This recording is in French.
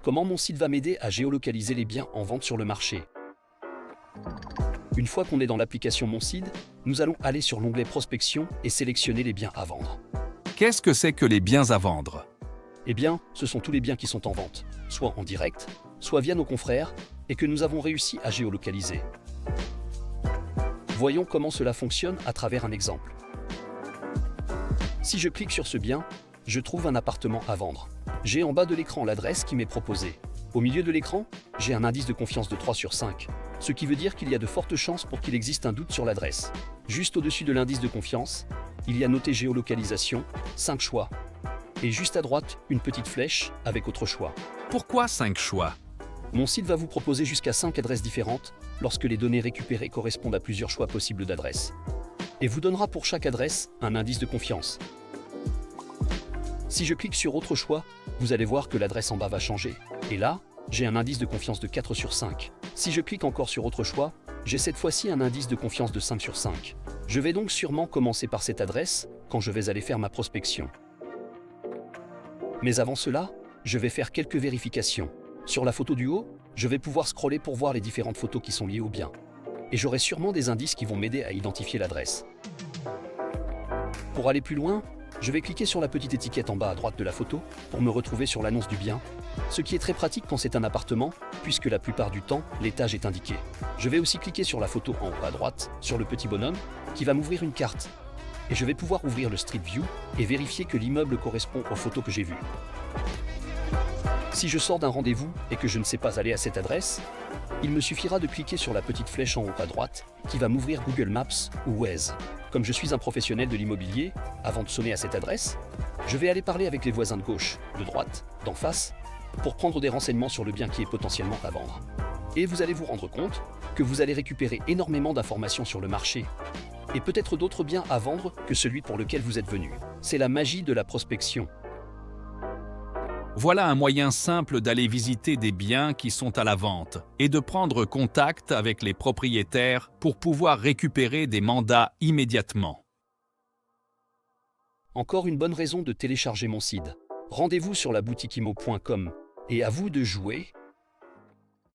Comment mon site va m'aider à géolocaliser les biens en vente sur le marché? Une fois qu'on est dans l'application Mon Site, nous allons aller sur l'onglet Prospection et sélectionner les biens à vendre. Qu'est-ce que c'est que les biens à vendre? Eh bien, ce sont tous les biens qui sont en vente, soit en direct, soit via nos confrères, et que nous avons réussi à géolocaliser. Voyons comment cela fonctionne à travers un exemple. Si je clique sur ce bien, je trouve un appartement à vendre. J'ai en bas de l'écran l'adresse qui m'est proposée. Au milieu de l'écran, j'ai un indice de confiance de 3 sur 5, ce qui veut dire qu'il y a de fortes chances pour qu'il existe un doute sur l'adresse. Juste au-dessus de l'indice de confiance, il y a noté géolocalisation, 5 choix. Et juste à droite, une petite flèche avec autre choix. Pourquoi 5 choix? Mon site va vous proposer jusqu'à 5 adresses différentes lorsque les données récupérées correspondent à plusieurs choix possibles d'adresses. Et vous donnera pour chaque adresse un indice de confiance. Si je clique sur autre choix, vous allez voir que l'adresse en bas va changer. Et là, j'ai un indice de confiance de 4 sur 5. Si je clique encore sur autre choix, j'ai cette fois-ci un indice de confiance de 5 sur 5. Je vais donc sûrement commencer par cette adresse quand je vais aller faire ma prospection. Mais avant cela, je vais faire quelques vérifications. Sur la photo du haut, je vais pouvoir scroller pour voir les différentes photos qui sont liées au bien. Et j'aurai sûrement des indices qui vont m'aider à identifier l'adresse. Pour aller plus loin, je vais cliquer sur la petite étiquette en bas à droite de la photo pour me retrouver sur l'annonce du bien, ce qui est très pratique quand c'est un appartement, puisque la plupart du temps, l'étage est indiqué. Je vais aussi cliquer sur la photo en haut à droite, sur le petit bonhomme, qui va m'ouvrir une carte. Et je vais pouvoir ouvrir le Street View et vérifier que l'immeuble correspond aux photos que j'ai vues. Si je sors d'un rendez-vous et que je ne sais pas aller à cette adresse, il me suffira de cliquer sur la petite flèche en haut à droite qui va m'ouvrir Google Maps ou Waze. Comme je suis un professionnel de l'immobilier, avant de sonner à cette adresse, je vais aller parler avec les voisins de gauche, de droite, d'en face, pour prendre des renseignements sur le bien qui est potentiellement à vendre. Et vous allez vous rendre compte que vous allez récupérer énormément d'informations sur le marché, et peut-être d'autres biens à vendre que celui pour lequel vous êtes venu. C'est la magie de la prospection. Voilà un moyen simple d'aller visiter des biens qui sont à la vente et de prendre contact avec les propriétaires pour pouvoir récupérer des mandats immédiatement. Encore une bonne raison de télécharger mon site. Rendez-vous sur la boutiqueimo.com et à vous de jouer.